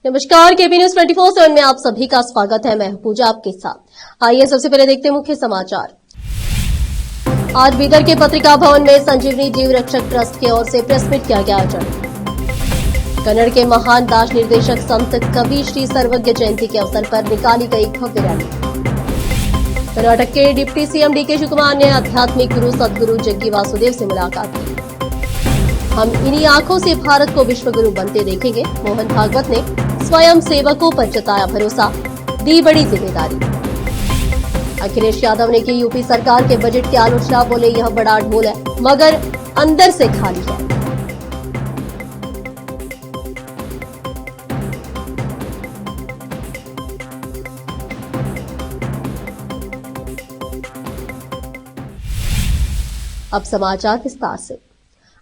नमस्कार, KP news 24/7 में आप सभी का स्वागत है। मैं हूं पूजा आपके साथ। आइए सबसे पहले देखते हैं मुख्य समाचार। आज बीदर के पत्रिका भवन में संजीवनी जीव रक्षक ट्रस्ट की ओर से प्रेस मीट किया गया आयोजन। कन्नड़ के महान दास निर्देशक संत कवि श्री सर्वज्ञ जयंती के अवसर पर निकाली गई भव्य रैली। कर्नाटक के डिप्टी सीएम डीके शिवकुमार ने आध्यात्मिक गुरु सदगुरु जग्गी वासुदेव से मुलाकात की। हम इन्हीं आंखों से भारत को विश्व गुरु बनते देखेंगे, मोहन भागवत ने स्वयं सेवकों पर जताया भरोसा, दी बड़ी जिम्मेदारी। अखिलेश यादव ने की यूपी सरकार के बजट की आलोचना, बोले यह बड़ा ढोल है मगर अंदर से खाली है। अब समाचार विस्तार से।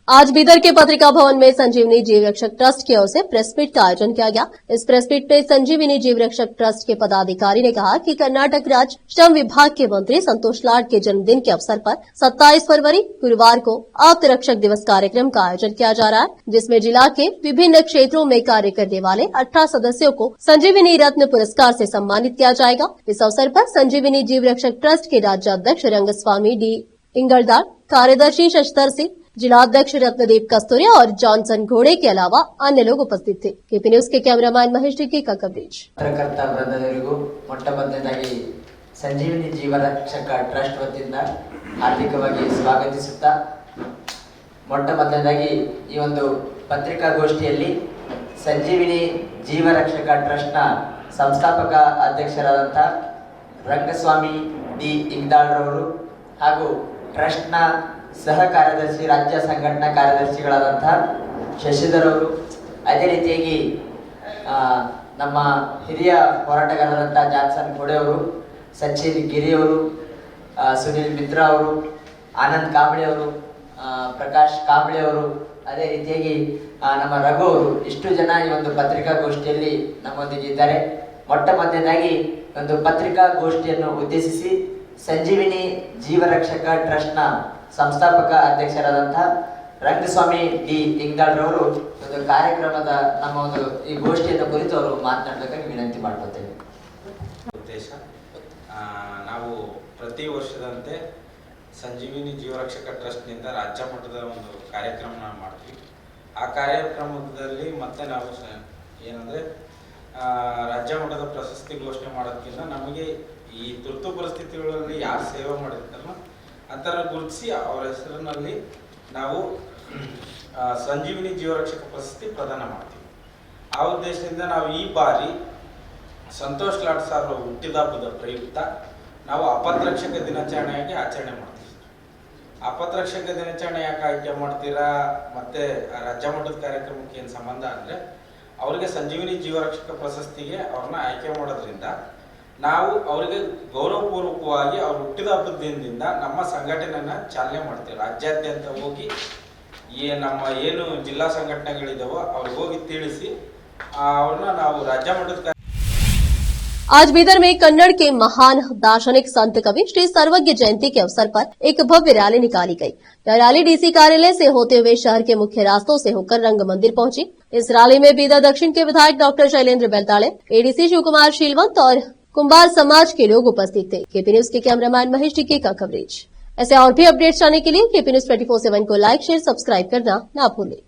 आज बीदर के पत्रिका भवन में संजीवनी जीव रक्षक ट्रस्ट की ओर से प्रेस मीट का आयोजन किया गया। इस प्रेस मीट में संजीवनी जीव रक्षक ट्रस्ट के पदाधिकारी ने कहा कि कर्नाटक राज्य श्रम विभाग के मंत्री संतोष लाड के जन्मदिन के अवसर पर 27 फरवरी गुरुवार को आप्त रक्षक दिवस कार्यक्रम का आयोजन किया जा रहा है, जिसमें जिला के विभिन्न क्षेत्रों में कार्य करने वाले 18 सदस्यों को संजीवनी रत्न पुरस्कार से सम्मानित किया जाएगा। इस अवसर पर संजीवनी जीव रक्षक ट्रस्ट के राज्याध्यक्ष रंगस्वामी डी इंगलदार, कार्यदर्शी शशधर सिंह, जिलाध्यक्ष रत्नदीप कस्तूरिया और जॉनसन घोड़े के अलावा अन्य लोग उपस्थित थे। केपी न्यूज के कैमरामैन महेश टिक्की का कवरेज। ಪತ್ರಕರ್ತ ವೃಂದದವರಿಗೂ ಮೊಟ್ಟಮೊದಲನೇದಾಗಿ ಸಂಜೀವಿನಿ ಜೀವರಕ್ಷಕ ಟ್ರಸ್ಟ್ ವತಿಯಿಂದ ಹಾರ್ದಿಕವಾಗಿ ಸ್ವಾಗತಿಸುತ್ತಾ, ಮೊಟ್ಟಮೊದಲನೇದಾಗಿ ಈ ಒಂದು ಪತ್ರಿಕಾಗೋಷ್ಠಿಯಲ್ಲಿ ಸಂಜೀವಿನಿ ಜೀವರಕ್ಷಕ ಟ್ರಸ್ಟ್ನ ಸಂಸ್ಥಾಪಕ ಅಧ್ಯಕ್ಷರಾದಂಥ ರಂಗಸ್ವಾಮಿ ಡಿ ಇಂಗ್ದಾಳ್ರವರು ಹಾಗೂ ಟ್ರಸ್ಟ್ನ ಸಹ ಕಾರ್ಯದರ್ಶಿ, ರಾಜ್ಯ ಸಂಘಟನಾ ಕಾರ್ಯದರ್ಶಿಗಳಾದಂಥ ಶಶಿಧರ್ ಅವರು, ಅದೇ ರೀತಿಯಾಗಿ ನಮ್ಮ ಹಿರಿಯ ಹೋರಾಟಗಾರರಾದಂಥ ಜಾನ್ಸನ್ ಘೋಡೆ ಅವರು, ಸಚಿನ್ ಗಿರಿ ಅವರು, ಸುನಿಲ್ ಮಿತ್ರಾ ಅವರು, ಆನಂದ್ ಕಾಂಬ್ಳೆ ಅವರು, ಪ್ರಕಾಶ್ ಕಾಂಬ್ಳೆ ಅವರು, ಅದೇ ರೀತಿಯಾಗಿ ನಮ್ಮ ರಘು ಅವರು, ಇಷ್ಟು ಜನ ಈ ಒಂದು ಪತ್ರಿಕಾಗೋಷ್ಠಿಯಲ್ಲಿ ನಮ್ಮೊಂದಿಗಿದ್ದಾರೆ. ಮೊಟ್ಟಮೊದಲನೇದಾಗಿ ಒಂದು ಪತ್ರಿಕಾಗೋಷ್ಠಿಯನ್ನು ಉದ್ದೇಶಿಸಿ ಸಂಜೀವಿನಿ ಜೀವರಕ್ಷಕ ಟ್ರಸ್ಟ್ನ ಸಂಸ್ಥಾಪಕ ಅಧ್ಯಕ್ಷರಾದಂಥ ರಂಗಸ್ವಾಮಿ ಡಿ ಇಂಗ್ದಾಳ್ರವರು ಒಂದು ಕಾರ್ಯಕ್ರಮದ ನಮ್ಮ ಒಂದು ಈ ಗೋಷ್ಠಿಯನ್ನು ಕುರಿತು ಅವರು ಮಾತನಾಡಬೇಕಾಗಿ ವಿನಂತಿ ಮಾಡ್ಕೊತೇವೆ. ಉದ್ದೇಶ, ನಾವು ಪ್ರತಿ ವರ್ಷದಂತೆ ಸಂಜೀವಿನಿ ಜೀವರಕ್ಷಕ ಟ್ರಸ್ಟ್ನಿಂದ ರಾಜ್ಯ ಮಟ್ಟದ ಒಂದು ಕಾರ್ಯಕ್ರಮ ಮಾಡ್ತೀವಿ. ಆ ಕಾರ್ಯಕ್ರಮದಲ್ಲಿ ಮತ್ತೆ ನಾವು ಏನಂದರೆ ರಾಜ್ಯ ಮಟ್ಟದ ಪ್ರಶಸ್ತಿ ಘೋಷಣೆ ಮಾಡೋದಕ್ಕಿಂತ ನಮಗೆ ಈ ತುರ್ತು ಪರಿಸ್ಥಿತಿಗಳಲ್ಲಿ ಯಾರು ಸೇವೆ ಮಾಡಿರ್ತಾರಲ್ಲ ಅಂತರ ಗುರುತಿಸಿ ಅವರ ಹೆಸರಿನಲ್ಲಿ ನಾವು ಸಂಜೀವಿನಿ ಜೀವರಕ್ಷಕ ಪ್ರಶಸ್ತಿ ಪ್ರದಾನ ಮಾಡ್ತೀವಿ. ಆ ಉದ್ದೇಶದಿಂದ ನಾವು ಈ ಬಾರಿ ಸಂತೋಷ್ ಲಾಡ್ ಸರ್ ಹುಟ್ಟಿದಹಬ್ಬದ ಪ್ರಯುಕ್ತ ನಾವು ಅಪತ್ರಕ್ಷಕ ದಿನಾಚರಣೆಯಾಗಿ ಆಚರಣೆ ಮಾಡ್ತೀವಿ. ಅಪತ್ರಕ್ಷಕ ದಿನಾಚರಣೆ ಯಾಕೆ ಆಯ್ಕೆ ಮಾಡ್ತೀರಾ ಮತ್ತೆ ರಾಜ್ಯ ಮಟ್ಟದ ಕಾರ್ಯಕ್ರಮಕ್ಕೆ ಏನು ಸಂಬಂಧ ಅಂದರೆ, ಅವರಿಗೆ ಸಂಜೀವಿನಿ ಜೀವರಕ್ಷಕ ಪ್ರಶಸ್ತಿಗೆ ಅವ್ರನ್ನ ಆಯ್ಕೆ ಮಾಡೋದ್ರಿಂದ ನಾವು ಅವರಿಗೆ ಗೌರವಪೂರ್ವಕವಾಗಿ ಅವ್ರು ಹುಟ್ಟಿದ ಹಬ್ಬದ ದಿನದಿಂದ ನಮ್ಮ ಸಂಘಟನೆಯನ್ನ ಚಾಲನೆ ಮಾಡ್ತೀವಿ. ರಾಜ್ಯಾದ್ಯಂತ ಹೋಗಿ ನಮ್ಮ ಏನು ಜಿಲ್ಲಾ ಸಂಘಟನೆಗಳಿದಾವೋ ಅವ್ರಿಗೆ ಹೋಗಿ ತಿಳಿಸಿ ಅವ್ರನ್ನ ನಾವು ರಾಜ್ಯ ಮಟ್ಟದ। आज बीदर में कन्नड़ के महान दार्शनिक संत कवि श्री सर्वज्ञ जयंती के अवसर पर एक भव्य रैली निकाली गई। यह रैली डीसी कार्यालय से होते हुए शहर के मुख्य रास्तों से होकर रंग मंदिर पहुंची। इस रैली में बीदर दक्षिण के विधायक डॉक्टर शैलेंद्र बेलताड़े, एडीसी शिवकुमार शीलवंत और कुंभार समाज के लोग उपस्थित थे। केपी न्यूज के कैमरामैन महेश टिक्की का कवरेज। ऐसे और भी अपडेट्स जानने के लिए केपी न्यूज 24/7 को लाइक, शेयर, सब्सक्राइब करना न भूलें।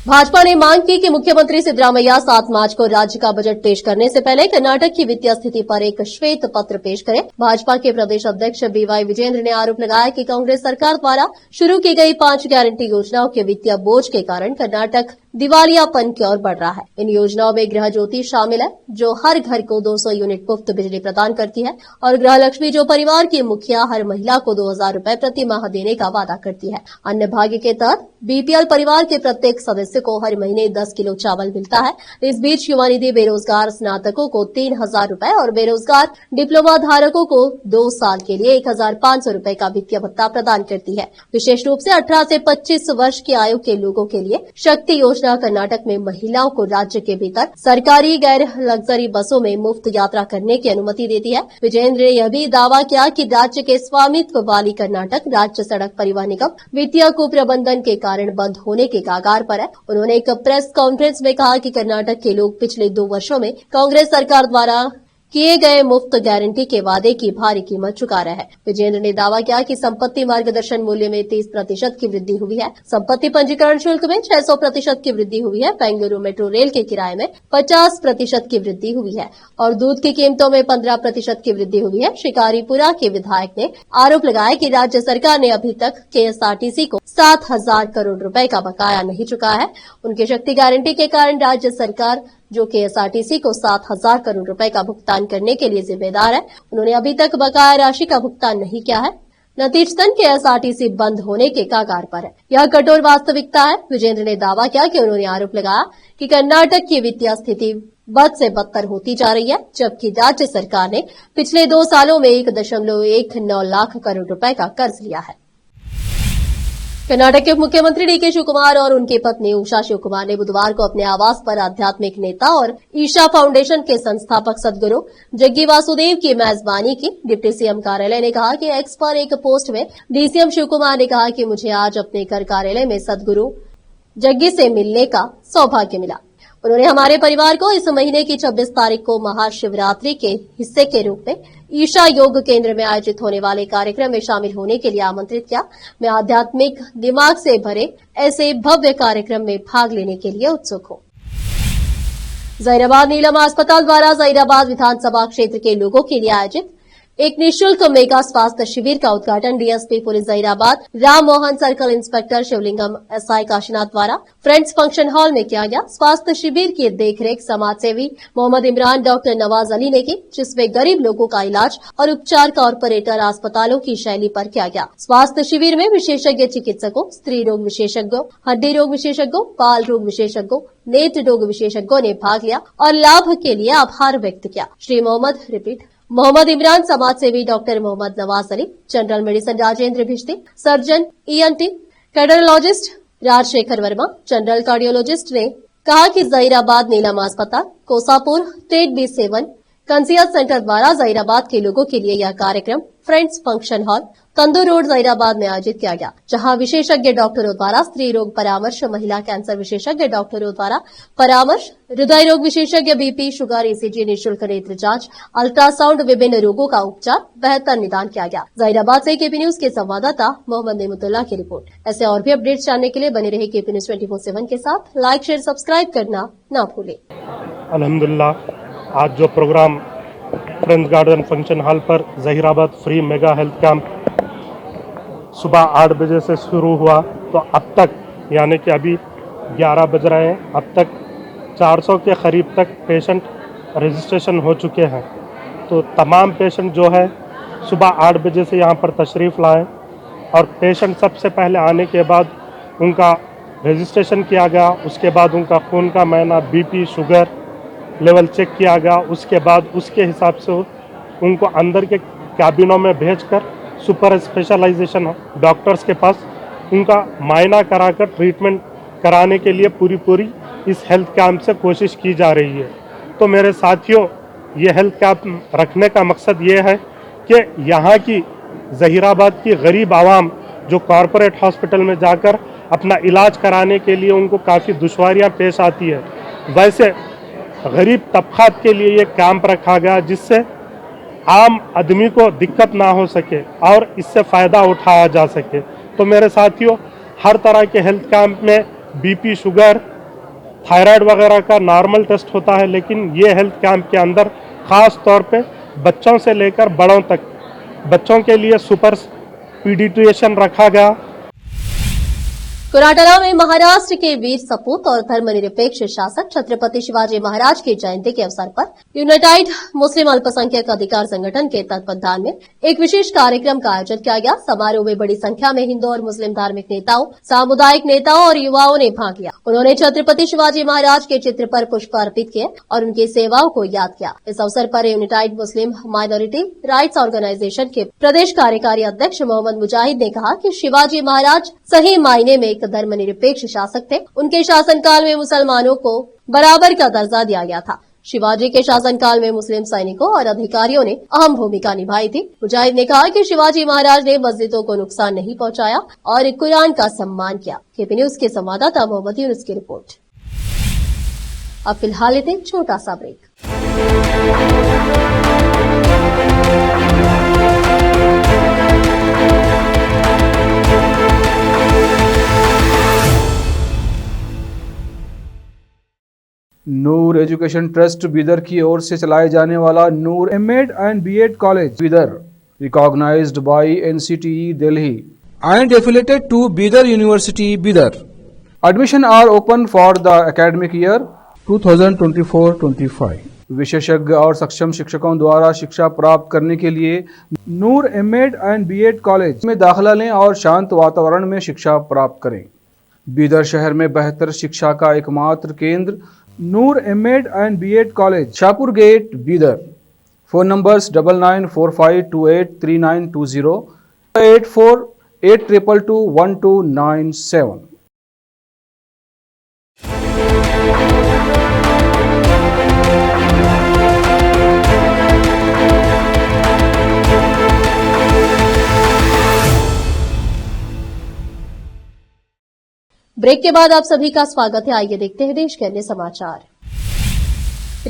भाजपा ने मांग की कि मुख्यमंत्री सिद्धरामैया 7 मार्च को राज्य का बजट पेश करने से पहले कर्नाटक की वित्तीय स्थिति पर एक श्वेत पत्र पेश करें। भाजपा के प्रदेश अध्यक्ष बीवाई विजेंद्र ने आरोप लगाया कि कांग्रेस सरकार द्वारा शुरू की गई 5 गारंटी योजनाओं के वित्तीय बोझ के कारण कर्नाटक दिवालियापन की ओर बढ़ रहा है। इन योजनाओं में गृह ज्योति शामिल है, जो हर घर को 200 यूनिट मुफ्त बिजली प्रदान करती है, और गृह लक्ष्मी, जो परिवार की मुखिया हर महिला को 2000 रूपये प्रति माह देने का वादा करती है। अन्य भाग्य के तहत बीपीएल परिवार के प्रत्येक सदस्य को हर महीने 10 किलो चावल मिलता है। इस बीच युवा निधि बेरोजगार स्नातकों को 3000 रूपये और बेरोजगार डिप्लोमा धारकों को 2 साल के लिए 1500 रूपये का वित्तीय भत्ता प्रदान करती है। विशेष रूप से 18 से 25 वर्ष की आयु के लोगों के लिए शक्ति योजना योजना कर्नाटक में महिलाओं को राज्य के भीतर सरकारी गैर लग्जरी बसों में मुफ्त यात्रा करने की अनुमति देती है। विजेंद्र ने यह भी दावा किया कि राज्य के स्वामित्व वाली कर्नाटक राज्य सड़क परिवहन निगम वित्तीय कुप्रबंधन के कारण बंद होने के कगार पर है। उन्होंने एक प्रेस कॉन्फ्रेंस में कहा कि कर्नाटक के लोग पिछले 2 वर्षों में कांग्रेस सरकार द्वारा किए गए मुफ्त गारंटी के वादे की भारी कीमत चुका रहे हैं। विजेंद्र ने दावा किया कि संपत्ति मार्गदर्शन मूल्य में 30% की वृद्धि हुई है। संपत्ति पंजीकरण शुल्क में 600% की वृद्धि हुई है। बेंगलुरु मेट्रो रेल के किराए में 50% की वृद्धि हुई है और दूध की कीमतों में 15% की वृद्धि हुई है। शिकारीपुरा के विधायक ने आरोप लगाया कि राज्य सरकार ने अभी तक केएसआरटीसी को 7,000 करोड़ रुपए का बकाया नहीं चुका है। उनकी शक्ति गारंटी के कारण राज्य सरकार जो केएसआरटीसी को 7,000 करोड़ रुपए का भुगतान करने के लिए जिम्मेदार है, उन्होंने अभी तक बकाया राशि का भुगतान नहीं किया है। नतीजतन केएसआरटीसी बंद होने के कगार पर है। यह कठोर वास्तविकता है। विजेंद्र ने दावा किया कि उन्होंने आरोप लगाया कि कर्नाटक की वित्तीय स्थिति बद से बदतर होती जा रही है, जबकि राज्य सरकार ने पिछले 2 सालों में 1.19 लाख करोड़ रुपए का कर्ज लिया है। कर्नाटक के उप मुख्यमंत्री डीके शिवकुमार और उनकी पत्नी उषा शिवकुमार ने बुधवार को अपने आवास पर आध्यात्मिक नेता और ईशा फाउंडेशन के संस्थापक सदगुरु जग्गी वासुदेव की मेजबानी की। डिप्टी सीएम कार्यालय ने कहा कि एक्स पर एक पोस्ट में डीसीएम शिवकुमार ने कहा कि मुझे आज अपने घर कार्यालय में सदगुरु जग्गी से मिलने का सौभाग्य मिला। उन्होंने हमारे परिवार को इस महीने की 26 तारीख को महाशिवरात्रि के हिस्से के रूप में ईशा योग केंद्र में आयोजित होने वाले कार्यक्रम में शामिल होने के लिए आमंत्रित किया। मैं आध्यात्मिक दिमाग से भरे ऐसे भव्य कार्यक्रम में भाग लेने के लिए उत्सुक हूं। जहीराबाद नीलम अस्पताल द्वारा जहीराबाद विधानसभा क्षेत्र के लोगों के लिए आयोजित एक निःशुल्क मेगा स्वास्थ्य शिविर का उद्घाटन DSP police Zaheerabad Ram Mohan circle inspector Shivalingam SI Kashinath द्वारा फ्रेंड्स फंक्शन हॉल में किया गया। स्वास्थ्य शिविर की देखरेख समाजसेवी मोहम्मद इमरान डॉक्टर नवाज अली ने की, जिसमें गरीब लोगों का इलाज और उपचार कॉर्पोरेटर अस्पतालों की शैली पर किया गया। स्वास्थ्य शिविर में विशेषज्ञ चिकित्सकों, स्त्री रोग विशेषज्ञों, हड्डी रोग विशेषज्ञों, बाल रोग विशेषज्ञों, नेत्र रोग विशेषज्ञों ने भाग लिया और लाभ के लिए आभार व्यक्त किया। श्री मोहम्मद इमरान, समाज सेवी doctor Mohammed Nawaz Ali, general medicine Rajendra Bhishti, surgeon ENT cardiologist Rajashekhar Verma, general cardiologist ने कहा कि जहीराबाद नीलम अस्पताल, कोसापुर, ट्रेड B7 कंसियस सेंटर द्वारा जहीराबाद के लोगों के लिए यह कार्यक्रम फ्रेंड्स फंक्शन हॉल तंदूर रोड जहीराबाद में आयोजित किया गया, जहां विशेषज्ञ डॉक्टरों द्वारा स्त्री रोग परामर्श, महिला कैंसर विशेषज्ञ डॉक्टरों द्वारा परामर्श, हृदय रोग विशेषज्ञ बीपी, शुगर, ईसीजी, निःशुल्क नेत्र जांच, अल्ट्रासाउंड, विभिन्न रोगों का उपचार, बेहतर निदान किया गया। जहीराबाद से केपी न्यूज के संवाददाता मोहम्मद नेमतुल्लाह की रिपोर्ट। ऐसे और भी अपडेट्स जानने के लिए बने रहे केपी न्यूज 24/7 के साथ। लाइक, शेयर, सब्सक्राइब करना न भूलें। अल्हम्दुलिल्लाह, आज जो program friends garden function hall पर Zaheerabad free mega health camp सुबह 8 बजे से शुरू हुआ, तो अब तक यानी कि अभी 11 बज रहे हैं, अब तक 400 के करीब तक पेशेंट रजिस्ट्रेशन हो चुके हैं। तो तमाम पेशेंट जो है सुबह 8 बजे से यहाँ पर तशरीफ़ लाए और पेशेंट सबसे पहले आने के बाद उनका रजिस्ट्रेशन किया गया। उसके बाद उनका खून का मायना, बीपी, शुगर लेवल चेक किया गया। उसके बाद उसके हिसाब से उनको अंदर के कैबिनों में भेजकर सुपर स्पेशलाइजेशन डॉक्टर्स के पास उनका मायना कराकर ट्रीटमेंट कराने के लिए पूरी इस हेल्थ कैंप से कोशिश की जा रही है। तो मेरे साथियों, ये हेल्थ कैंप रखने का मकसद ये है कि यहाँ की जहीराबाद की गरीब आवाम जो कॉरपोरेट हॉस्पिटल में जाकर अपना इलाज कराने के लिए उनको काफ़ी दुश्वारियाँ पेश आती है, वैसे गरीब तबकात के लिए ये कैंप रखा गया जिससे आम आदमी को दिक्कत ना हो सके और इससे फ़ायदा उठाया जा सके। तो मेरे साथियों, हर तरह के हेल्थ कैंप में बीपी, शुगर, थायराइड वगैरह का नॉर्मल टेस्ट होता है, लेकिन ये हेल्थ कैंप के अंदर ख़ास तौर पे बच्चों से लेकर बड़ों तक बच्चों के लिए सुपर पीडियाट्रिशियन रखा गया। कोराटला में महाराष्ट्र के वीर सपूत और धर्मनिरपेक्ष शासक छत्रपति शिवाजी महाराज की जयंती के अवसर पर यूनाइटेड मुस्लिम अल्पसंख्यक अधिकार संगठन के तत्वावधान में एक विशेष कार्यक्रम का आयोजन किया गया। समारोह में बड़ी संख्या में हिंदू और मुस्लिम धार्मिक नेताओं, सामुदायिक नेताओं और युवाओं ने भाग लिया। उन्होंने छत्रपति शिवाजी महाराज के चित्र पर पुष्प अर्पित किए और उनकी सेवाओं को याद किया। इस अवसर पर United Muslim Minority Rights Organisation के प्रदेश कार्यकारी अध्यक्ष मोहम्मद मुजाहिद ने कहा कि शिवाजी महाराज सही मायने में एक धर्मनिरपेक्ष शासक थे। उनके शासनकाल में मुसलमानों को बराबर का दर्जा दिया गया था। शिवाजी के शासनकाल में मुस्लिम सैनिकों और अधिकारियों ने अहम भूमिका निभाई थी। मुजाहिद ने कहा कि शिवाजी महाराज ने मस्जिदों को नुकसान नहीं पहुंचाया और कुरान का सम्मान किया। केपी न्यूज के संवाददाता मोहम्मद यूनुस की रिपोर्ट। अब फिलहाल लेते हैं छोटा सा break. Noor education trust Bidar की ओर से चलाए जाने वाला Noor MEd and BEd college Bidar, recognised by NCTE Delhi and affiliated to Bidar University, Bidar. Admission are open for the academic year 2024-25. विशेषज्ञ और सक्षम शिक्षकों द्वारा शिक्षा प्राप्त करने के लिए नूर एमएड एंड बीएड कॉलेज में दाखिला लें और शांत वातावरण में शिक्षा प्राप्त करें। बीदर शहर में बेहतर शिक्षा का एकमात्र केंद्र Noor MEd and BEd college, Shahpur gate, Bidar. Phone numbers 9945283920, 8482221297। Break के बाद आप सभी का स्वागत है। आइए देखते हैं देश के अन्य समाचार।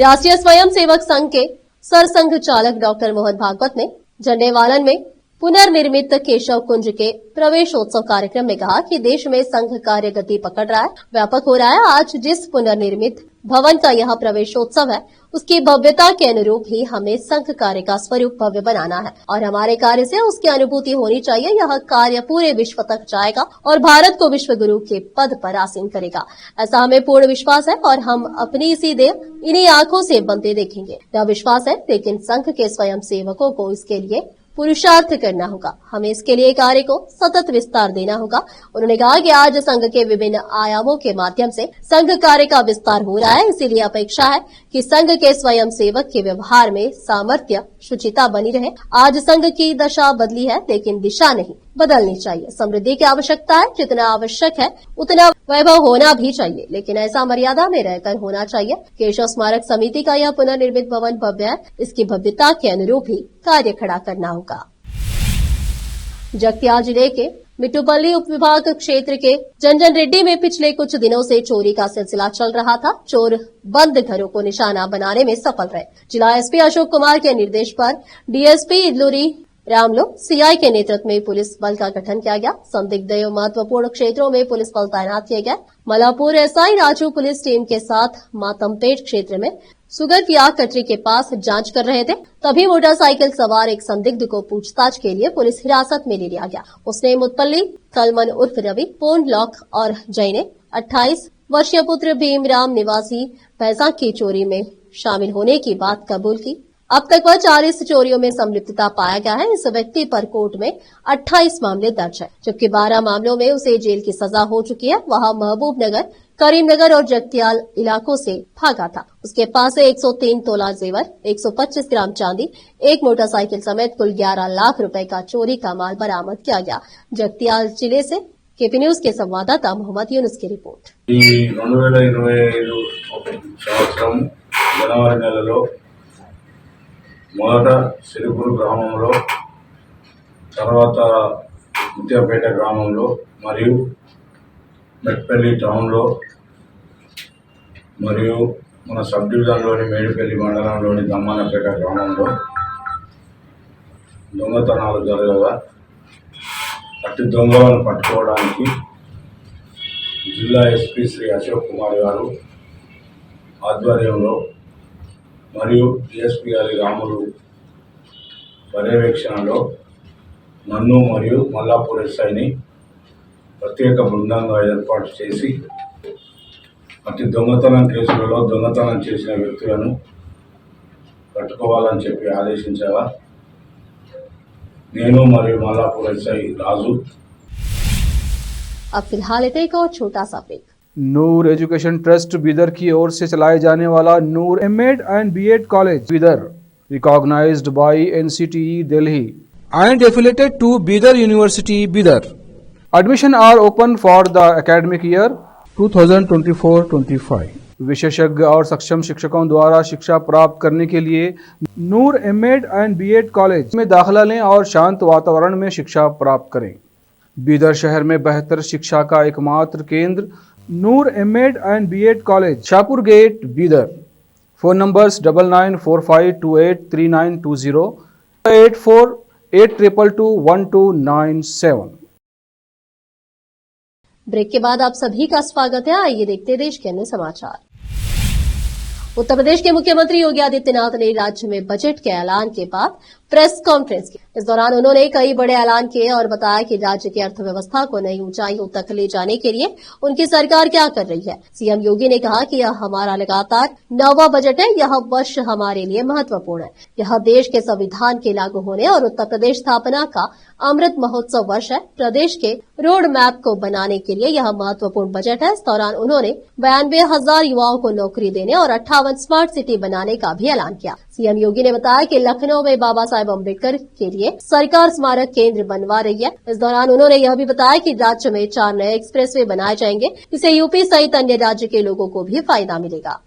राष्ट्रीय स्वयंसेवक संघ के सरसंघ चालक डॉक्टर मोहन भागवत ने झंडेवालन में पुनर्निर्मित केशव कुंज के प्रवेशोत्सव कार्यक्रम में कहा कि देश में संघ कार्य गति पकड़ रहा है, व्यापक हो रहा है। आज जिस पुनर्निर्मित भवन का यह प्रवेशोत्सव है, उसकी भव्यता के अनुरूप ही हमें संघ कार्य का स्वरूप भव्य बनाना है और हमारे कार्य से उसकी अनुभूति होनी चाहिए। यह कार्य पूरे विश्व तक जाएगा और भारत को विश्व गुरु के पद पर आसीन करेगा, ऐसा हमें पूर्ण विश्वास है और हम अपनी इसी देर इन्हीं आंखों से बनते देखेंगे। यह विश्वास है, लेकिन संघ के स्वयं सेवकों को इसके लिए पुरुषार्थ करना होगा। हमें इसके लिए कार्य को सतत विस्तार देना होगा। उन्होंने कहा कि आज संघ के विभिन्न आयामों के माध्यम से संघ कार्य का विस्तार हो रहा है, इसीलिए अपेक्षा है कि संघ के स्वयं सेवक के व्यवहार में सामर्थ्य, शुचिता बनी रहे। आज संघ की दशा बदली है, लेकिन दिशा नहीं बदलनी चाहिए। समृद्धि की आवश्यकता है, जितना आवश्यक है उतना वैभव होना भी चाहिए, लेकिन ऐसा मर्यादा में रहकर होना चाहिए। केशव स्मारक समिति का यह पुनर्निर्मित भवन भव्य है, इसकी भव्यता के अनुरूप ही कार्य खड़ा करना होगा। जगतियाल जिले के मिट्टुपल्ली उपविभाग क्षेत्र के जंजन रेड्डी में पिछले कुछ दिनों से चोरी का सिलसिला चल रहा था। चोर बंद घरों को निशाना बनाने में सफल रहे। जिला एसपी अशोक कुमार के निर्देश पर डीएसपी इदलूरी रामलो सीआई के नेतृत्व में पुलिस बल का गठन किया गया। संदिग्ध एवं महत्वपूर्ण क्षेत्रों में पुलिस बल तैनात किए गए। मलापुर एसआई राजू पुलिस टीम के साथ मातमपेट क्षेत्र में सुगरफिया कटरी के पास जांच कर रहे थे, तभी मोटरसाइकिल सवार एक संदिग्ध को पूछताछ के लिए पुलिस हिरासत में ले लिया गया। उसने मुतपल्ली कलमन उर्फ रवि, पोन लॉक और जैने 28 वर्षीय पुत्र भीमराम निवासी पैसा की चोरी में शामिल होने की बात कबूल की। अब तक वह 40 चोरियों में संलिप्तता पाया गया है। इस व्यक्ति पर कोर्ट में 28 मामले दर्ज है, जबकि 12 मामलों में उसे जेल की सजा हो चुकी है। वह महबूब नगर, करीमनगर और जगतियाल इलाकों से भागा था। उसके पास से 103 तोला जेवर, 125 ग्राम चांदी, एक मोटरसाइकिल समेत कुल 11 लाख रुपए का चोरी का माल बरामद किया गया। जगतियाल जिले से केपी न्यूज के संवाददाता मोहम्मद यूनुस की रिपोर्ट। 2025 జనవరి నెలలో మొదట సిరిపురు గ్రామంలో, తర్వాత ముత్యాపేట గ్రామంలో మరియు మెట్పల్లి టౌన్లో మరియు మన సబ్ డివిజన్లోని మేడిపల్లి మండలంలోని దమ్మానపేట గ్రామంలో దొంగతనాలు జరగగా అట్టి దొంగలను పట్టుకోవడానికి జిల్లా ఎస్పీ శ్రీ అశోక్ కుమార్ గారు ఆధ్వర్యంలో మరియు డిఎస్పీ గారి రాములు పర్యవేక్షణలో నన్ను మరియు మల్లాపూర్ ఎస్ఐని ప్రత్యేక బృందంగా ఏర్పాటు చేసి అతి దొంగతనం కేసులలో దొంగతనం చేసిన వ్యక్తులను పట్టుకోవాలని చెప్పి ఆదేశించగా నేను మరియు మల్లాపూర్ ఎస్ఐ రాజు। अब फिलहाल एक और छोटा सा break. Noor education trust Bidar की ओर से चलाए जाने वाला Noor MEd and BEd college Bidar, recognised by NCTE Delhi and affiliated to Bidar University, Bidar. Admission are open for the academic year 2024-25। विशेषज्ञ और सक्षम शिक्षकों द्वारा शिक्षा प्राप्त करने के लिए नूर एमएड एंड बीएड कॉलेज में दाखिला लें और शांत वातावरण में शिक्षा प्राप्त करें। बीदर शहर में बेहतर शिक्षा का एकमात्र केंद्र Noor MEd and BEd college, Shahpur gate, Bidar. Phone numbers 9945283920, 8482221297। Break के बाद आप सभी का स्वागत है। आइए देखते हैं देश के अन्य समाचार। उत्तर प्रदेश के मुख्यमंत्री योगी आदित्यनाथ ने राज्य में बजट के ऐलान के बाद प्रेस कॉन्फ्रेंस की। इस दौरान उन्होंने कई बड़े ऐलान किए और बताया कि राज्य की अर्थव्यवस्था को नई ऊंचाइयों तक ले जाने के लिए उनकी सरकार क्या कर रही है। सीएम योगी ने कहा कि यह हमारा लगातार 9वां बजट है। यह वर्ष हमारे लिए महत्वपूर्ण है। यह देश के संविधान के लागू होने और उत्तर प्रदेश स्थापना का अमृत महोत्सव वर्ष है। प्रदेश के रोड मैप को बनाने के लिए यह महत्वपूर्ण बजट है। इस दौरान उन्होंने 92,000 युवाओं को नौकरी देने और 58 स्मार्ट सिटी बनाने का भी ऐलान किया। सीएम योगी ने बताया कि लखनऊ में बाबा साहेब अम्बेडकर के लिए सरकार स्मारक केंद्र बनवा रही है। इस दौरान उन्होंने यह भी बताया कि राज्य में 4 नए एक्सप्रेसवे बनाए जाएंगे, इससे यूपी सहित अन्य राज्य के लोगों को भी फायदा मिलेगा।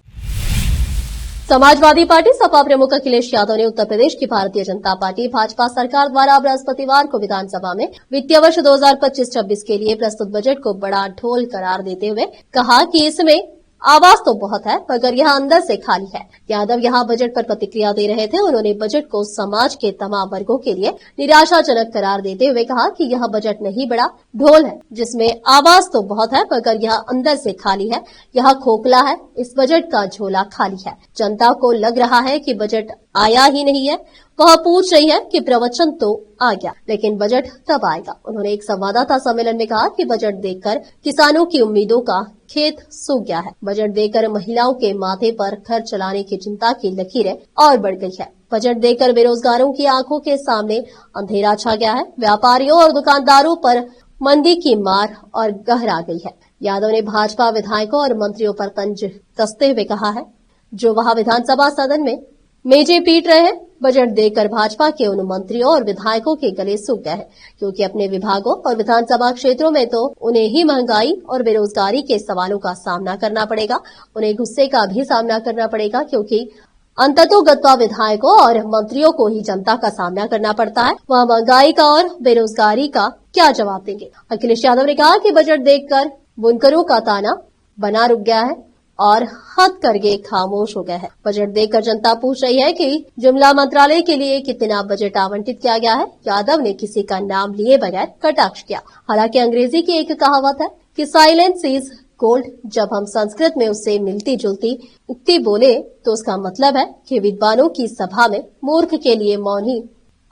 समाजवादी पार्टी सपा प्रमुख अखिलेश यादव ने उत्तर प्रदेश की भारतीय जनता पार्टी भाजपा सरकार द्वारा बृहस्पतिवार को विधानसभा में वित्तीय वर्ष 2025-26 के लिए प्रस्तुत बजट को बड़ा ढोल करार देते हुए कहा कि इसमें आवाज तो बहुत है मगर यह अंदर से खाली है। यादव यहां बजट पर प्रतिक्रिया दे रहे थे। उन्होंने बजट को समाज के तमाम वर्गों के लिए निराशाजनक करार देते हुए कहा कि यह बजट नहीं बड़ा ढोल है जिसमें आवाज तो बहुत है मगर यह अंदर से खाली है। यह खोखला है। इस बजट का झोला खाली है। जनता को लग रहा है कि बजट आया ही नहीं है। वह पूछ रही है कि प्रवचन तो आ गया लेकिन बजट कब आएगा। उन्होंने एक संवाददाता सम्मेलन में कहा कि बजट देखकर किसानों की उम्मीदों का खेत सूख गया है। बजट देखकर महिलाओं के माथे पर घर चलाने की चिंता की लकीरें और बढ़ गई है। बजट देखकर बेरोजगारों की आंखों के सामने अंधेरा छा गया है। व्यापारियों और दुकानदारों पर मंदी की मार और गहरा गई है। यादव ने भाजपा विधायकों और मंत्रियों पर तंज कसते हुए कहा है जो वहां विधानसभा सदन में मेजें पीट रहे हैं। बजट देखकर भाजपा के उन मंत्रियों और विधायकों के गले सूख गए हैं क्योंकि अपने विभागों और विधानसभा क्षेत्रों में तो उन्हें ही महंगाई और बेरोजगारी के सवालों का सामना करना पड़ेगा। उन्हें गुस्से का भी सामना करना पड़ेगा क्योंकि अंततोगत्वा विधायकों और मंत्रियों को ही जनता का सामना करना पड़ता है। वह महंगाई का और बेरोजगारी का क्या जवाब देंगे। अखिलेश यादव ने कहा कि बजट देखकर बुनकरों का ताना बना रुक गया है और हथकरघे खामोश हो गए हैं। बजट देखकर जनता पूछ रही है कि जुमला मंत्रालय के लिए कितना बजट आवंटित किया गया है। यादव ने किसी का नाम लिए बगैर कटाक्ष किया। हालांकि अंग्रेजी की एक कहावत है कि साइलेंस इज गोल्ड। जब हम संस्कृत में उससे मिलती जुलती उक्ति बोले तो उसका मतलब है कि विद्वानों की सभा में मूर्ख के लिए मौन ही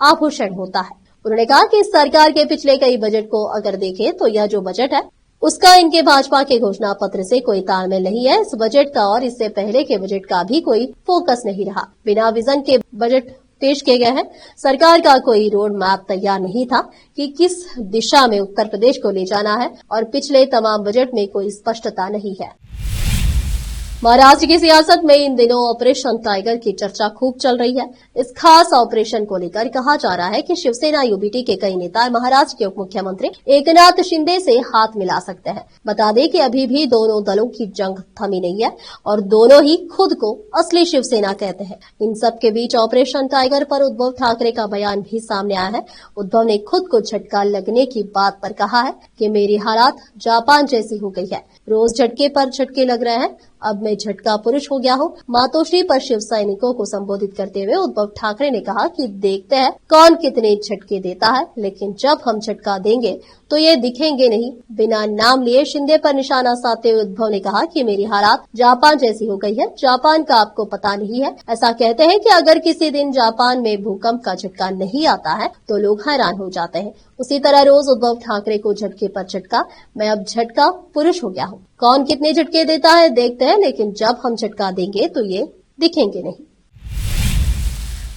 आभूषण होता है। उन्होंने कहा कि सरकार के पिछले कई बजट को अगर देखें तो यह जो बजट है उसका इनके भाजपा के घोषणा पत्र से कोई तालमेल नहीं है। इस बजट का और इससे पहले के बजट का भी कोई फोकस नहीं रहा। बिना विजन के बजट पेश किए गए हैं। सरकार का कोई रोड मैप तैयार नहीं था कि किस दिशा में उत्तर प्रदेश को ले जाना है और पिछले तमाम बजट में कोई स्पष्टता नहीं है। महाराष्ट्र की सियासत में इन दिनों ऑपरेशन टाइगर की चर्चा खूब चल रही है। इस खास ऑपरेशन को लेकर कहा जा रहा है कि शिवसेना यूबीटी के कई नेता महाराष्ट्र के उप मुख्यमंत्री एकनाथ शिंदे से हाथ मिला सकते हैं। बता दें कि अभी भी दोनों दलों की जंग थमी नहीं है और दोनों ही खुद को असली शिवसेना कहते हैं। इन सब के बीच ऑपरेशन टाइगर पर उद्धव ठाकरे का बयान भी सामने आया है। उद्धव ने खुद को झटका लगने की बात पर कहा है कि मेरी हालात जापान जैसी हो गई है। रोज झटके पर झटके लग रहे हैं। अब मैं झटका पुरुष हो गया हूँ। मातोश्री पर शिव सैनिकों को संबोधित करते हुए उद्धव ठाकरे ने कहा कि देखते हैं कौन कितने झटके देता है, लेकिन जब हम झटका देंगे तो ये दिखेंगे नहीं। बिना नाम लिए शिंदे पर निशाना साधते हुए उद्धव ने कहा कि मेरी हालात जापान जैसी हो गई है। जापान का आपको पता नहीं है। ऐसा कहते हैं कि अगर किसी दिन जापान में भूकंप का झटका नहीं आता है तो लोग हैरान हो जाते हैं। उसी तरह रोज उद्धव ठाकरे को झटके पर झटका। मैं अब झटका पुरुष हो गया हूँ। कौन कितने झटके देता है देखते हैं, लेकिन जब हम झटका देंगे तो ये दिखेंगे नहीं।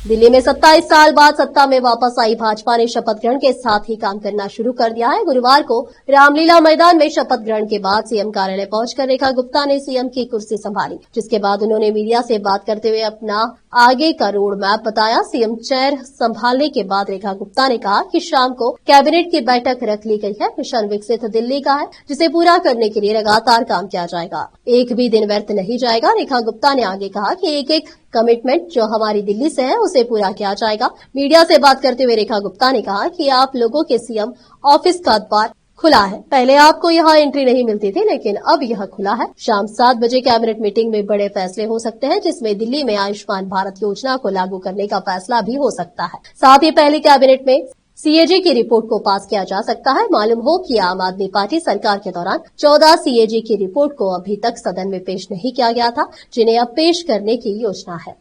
दिल्ली में 27 साल बाद सत्ता में वापस आई भाजपा ने शपथ ग्रहण के साथ ही काम करना शुरू कर दिया है। गुरुवार को रामलीला मैदान में शपथ ग्रहण के बाद सीएम कार्यालय पहुंचकर रेखा गुप्ता ने सीएम की कुर्सी संभाली, जिसके बाद उन्होंने मीडिया से बात करते हुए अपना आगे का रोड मैप बताया। सीएम चेयर संभालने के बाद रेखा गुप्ता ने कहा कि शाम को कैबिनेट की बैठक रख ली गई है। मिशन विकसित दिल्ली का है, जिसे पूरा करने के लिए लगातार काम किया जाएगा, एक भी दिन व्यर्थ नहीं जाएगा। रेखा गुप्ता ने आगे कहा कि एक कमिटमेंट जो हमारी दिल्ली से है उसे पूरा किया जाएगा। मीडिया से बात करते हुए रेखा गुप्ता ने कहा कि आप लोगों के सीएम ऑफिस का द्वार खुला है। पहले आपको यहाँ एंट्री नहीं मिलती थी, लेकिन अब यह खुला है। शाम 7 बजे कैबिनेट मीटिंग में बड़े फैसले हो सकते हैं, जिसमें दिल्ली में आयुष्मान भारत योजना को लागू करने का फैसला भी हो सकता है। साथ ही पहली कैबिनेट में सीएजी की रिपोर्ट को पास किया जा सकता है। मालूम हो कि आम आदमी पार्टी सरकार के दौरान 14 सीएजी की रिपोर्ट को अभी तक सदन में पेश नहीं किया गया था, जिन्हें अब पेश करने की योजना है।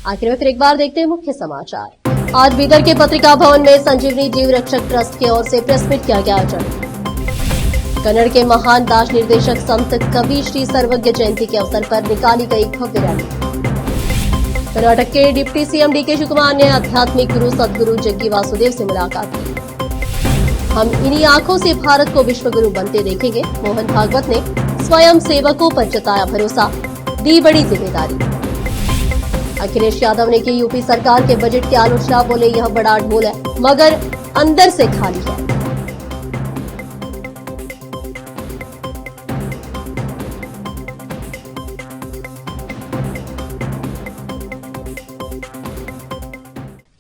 आखिर में फिर एक बार देखते हैं मुख्य समाचार। आज बीदर के पत्रिका भवन में संजीवनी जीव रक्षक ट्रस्ट की ओर से प्रेस मीट किया गया आयोजन। कन्नड़ के महान दास निर्देशक संत कवि श्री सर्वज्ञ जयंती के अवसर पर निकाली गई भव्य रैली। कर्नाटक के डिप्टी सीएम डीके शिवकुमार ने आध्यात्मिक गुरु सदगुरु जग्गी वासुदेव से मुलाकात की। हम इन्हीं आंखों से भारत को विश्व गुरु बनते देखेंगे। मोहन भागवत ने स्वयं सेवकों पर जताया भरोसा, दी बड़ी जिम्मेदारी। अखिलेश यादव ने की यूपी सरकार के बजट की आलोचना, बोले यह बड़ा ढोल है मगर अंदर से खाली है।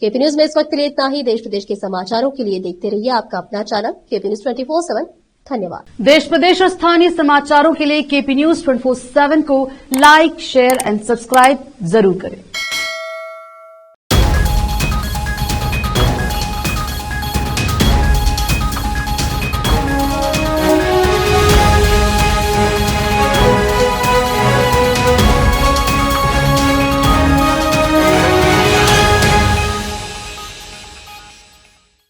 केपी न्यूज में इस वक्त के लिए इतना ही। देश प्रदेश के समाचारों के लिए देखते रहिए आपका अपना चैनल केपी न्यूज 24/7। धन्यवाद। देश प्रदेश और स्थानीय समाचारों के लिए केपी न्यूज 24/7 को लाइक, शेयर एंड सब्सक्राइब जरूर करें।